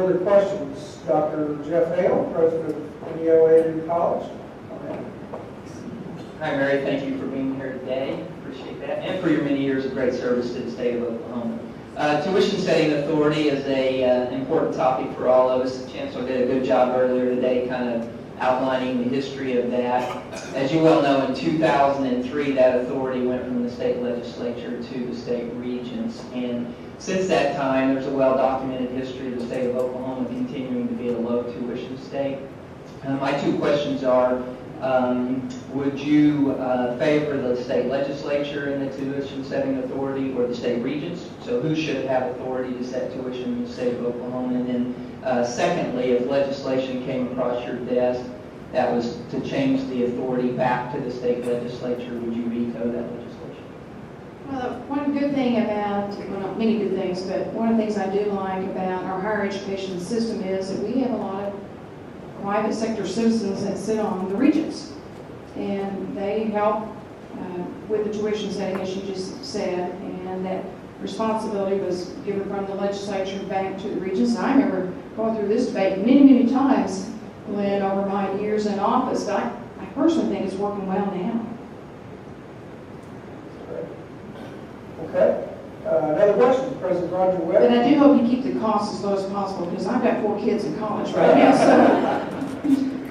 further questions? Dr. Jeff Hale, President of NEOA College. Hi, Mary. Thank you for being here today. Appreciate that. And for your many years of great service to the state of Oklahoma. Tuition setting authority is an important topic for all of us. The Chancellor did a good job earlier today kind of outlining the history of that. As you well know, in 2003, that authority went from the state legislature to the state regents. And since that time, there's a well-documented history of the state of Oklahoma continuing to be a low tuition state. My two questions are, would you favor the state legislature in the tuition setting authority or the state regents? So who should have authority to set tuition in the state of Oklahoma? And then secondly, if legislation came across your desk that was to change the authority back to the state legislature, would you veto that legislation? Well, one good thing about, well, not many good things, but one of the things I do like about our higher education system is that we have a lot of private sector citizens that sit on the regents, and they help with the tuition setting, as you just said, and that responsibility was given from the legislature back to the regents. I remember going through this debate many times when over my years in office, but I personally think it's working well now. Okay. Another question, President Roger Webb. But I do hope you keep the costs as low as possible, because I've got 4 kids in college right now. So, I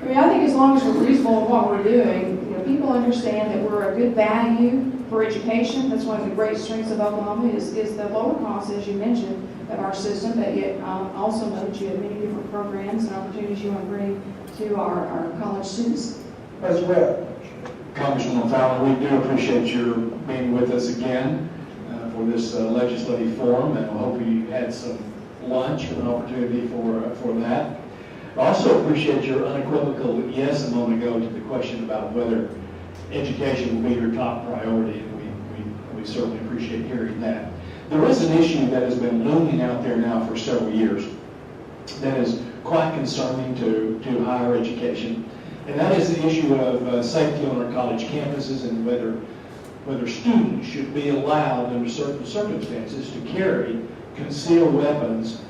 mean, I think as long as we're reasonable in what we're doing, you know, people understand that we're a good value for education. That's one of the great strengths of Oklahoma is the lower cost, as you mentioned, of our system. But yet, also know that you have many different programs and opportunities you want to bring to our college students. President Webb. Congresswoman Fallin, we do appreciate your being with us again for this legislative forum, and I hope you had some lunch and an opportunity for that. I also appreciate your unequivocal yes a moment ago to the question about whether education will be your top priority, and we certainly appreciate hearing that. There is an issue that has been looming out there now for several years that is quite concerning to higher education, and that is the issue of safety on our college campuses and whether students should be allowed under certain circumstances to carry concealed weapons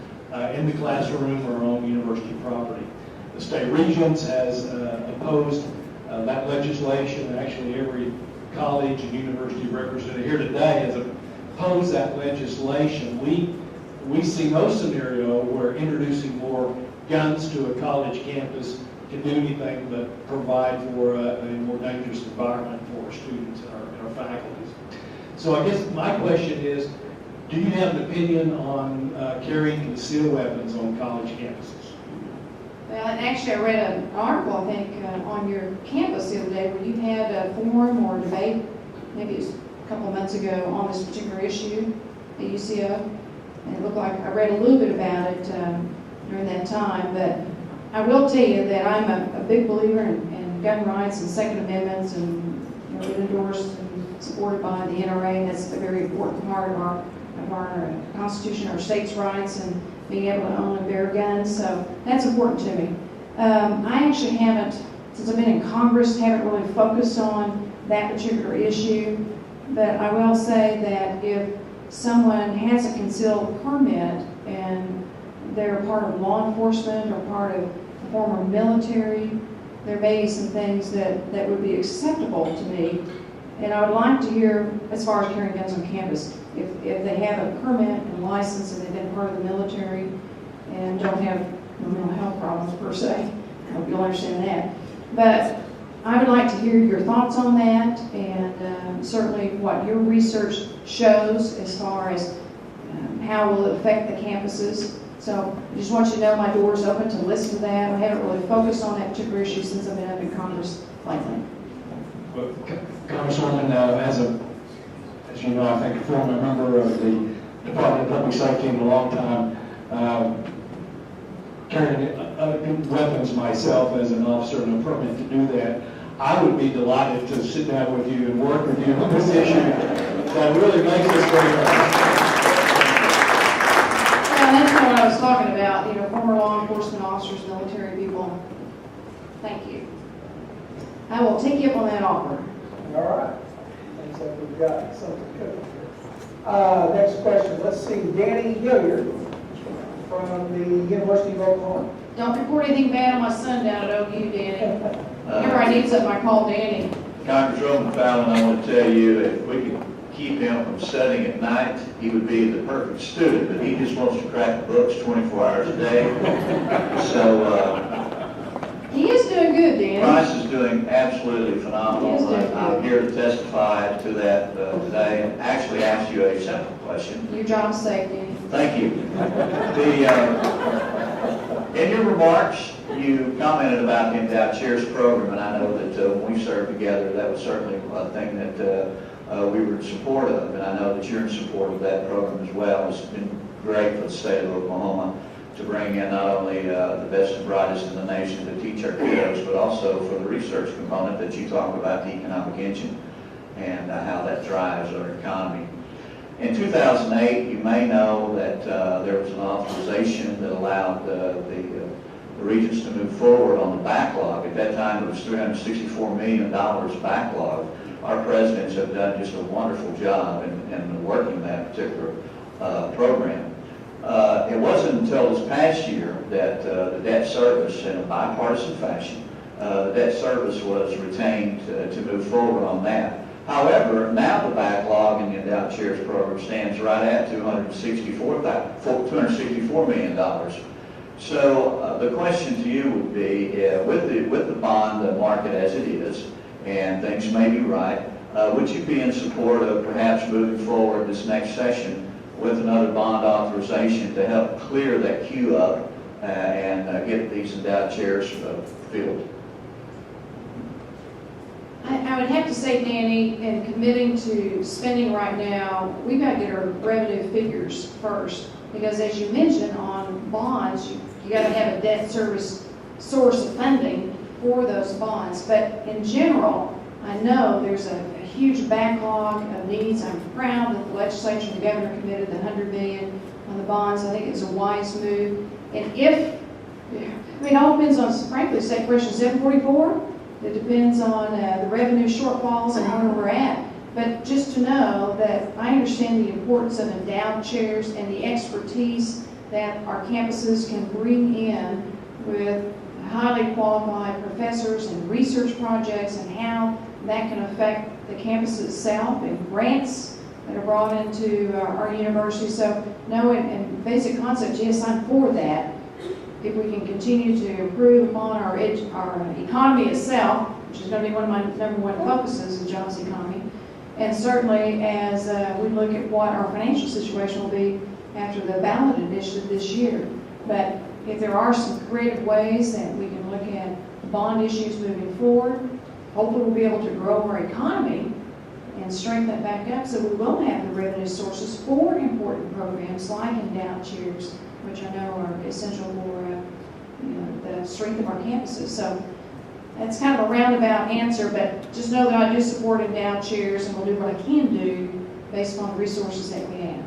in the classroom or on university property. The state regents has opposed that legislation, and actually every college and university represented here today has opposed that legislation. We see no scenario where introducing more guns to a college campus can do anything but provide for a more dangerous environment for our students and our faculties. So I guess my question is, do you have an opinion on carrying concealed weapons on college campuses? Well, and actually, I read an article, I think, on your campus the other day where you had a forum or debate, maybe it was a couple of months ago, on this particular issue at UCO. And it looked like I read a little bit about it during that time. But I will tell you that I'm a big believer in gun rights and Second Amendments, and been endorsed and supported by the NRA, and that's a very important part of our Constitution, our states' rights, and being able to own and bear guns. So that's important to me. I actually haven't, since I've been in Congress, haven't really focused on that particular issue. But I will say that if someone has a concealed permit and they're part of law enforcement or part of the former military, there may be some things that would be acceptable to me. And I would like to hear, as far as carrying guns on campus, if they have a permit and license and they've been part of the military and don't have mental health problems per se. I hope you'll understand that. But I would like to hear your thoughts on that, and certainly what your research shows as far as how will it affect the campuses. So I just want you to know my door is open to listen to that. I haven't really focused on that particular issue since I've been up in Congress lately. Well, Congresswoman, as you know, I think a former member of the Department of Public Safety in a long time, carrying weapons myself as an officer and a permit to do that. I would be delighted to sit down with you and work with you on this issue that really makes us very happy. Yeah, that's what I was talking about, former law enforcement officers, military people. Thank you. I will take you up on that offer. All right. Thanks like we've got something cooking here. Next question. Let's see. Danny Hilliard from from the University of Oklahoma. Don't report anything bad on my son down at OU, Danny. Whenever I need something, I call Danny. Congresswoman Fallin, I want to tell you, if we could keep him from studying at night, he would be the perfect student, but he just wants to crack the books 24 hours a day. So, He is doing good, Danny. Bryce is doing absolutely He is phenomenal. doing good. I'm here to testify to that today and actually ask you a simple question. Your job's safe, Danny. Thank you. In your remarks, you commented about the endowed chairs program, and I know that when we served together, that was certainly a thing that we were in support of, and I know that you're in support of that program as well. It's been great for the state of Oklahoma to bring in not only the best and brightest in the nation to teach our kiddos, but also for the research component that you talked about, the economic engine, and how that drives our economy. In 2008, you may know that there was an authorization that allowed the Regents to move forward on the backlog. At that time, it was $364 million backlog. Our presidents have done just a wonderful job in working that particular program. It wasn't until this past year that the debt service, in a bipartisan fashion, the debt service was retained to move forward on that. However, now the backlog in the endowed chairs program stands right at $264 million. So the question to you would be, with the bond market as it is, and things may be right, would you be in support of perhaps moving forward this next session with another bond authorization to help clear that queue up and get these endowed chairs filled? I would have to say, Danny, in committing to spending right now, we've got to get our revenue figures first. Because as you mentioned, on bonds, you got to have a debt service source of funding for those bonds. But in general, I know there's a huge backlog of needs. I'm proud that the legislature and the governor committed the $100 million on the bonds. I think it's a wise move. And it all depends on, frankly, State Question 744. It depends on the revenue shortfalls and where we're at. But just to know that I understand the importance of endowed chairs and the expertise that our campuses can bring in with highly qualified professors and research projects and how that can affect the campus itself and grants that are brought into our university. So, no, in basic concepts, yes, I'm for that. If we can continue to improve upon our economy itself, which is going to be one of my number one focuses, the jobs economy, and certainly as we look at what our financial situation will be after the ballot initiative this year. But if there are some creative ways that we can look at bond issues moving forward, hopefully we'll be able to grow our economy and strengthen that back up so we will have the revenue sources for important programs like endowed chairs, which I know are essential for the strength of our campuses. So that's kind of a roundabout answer, but just know that I do support endowed chairs and will do what I can do based upon the resources that we have.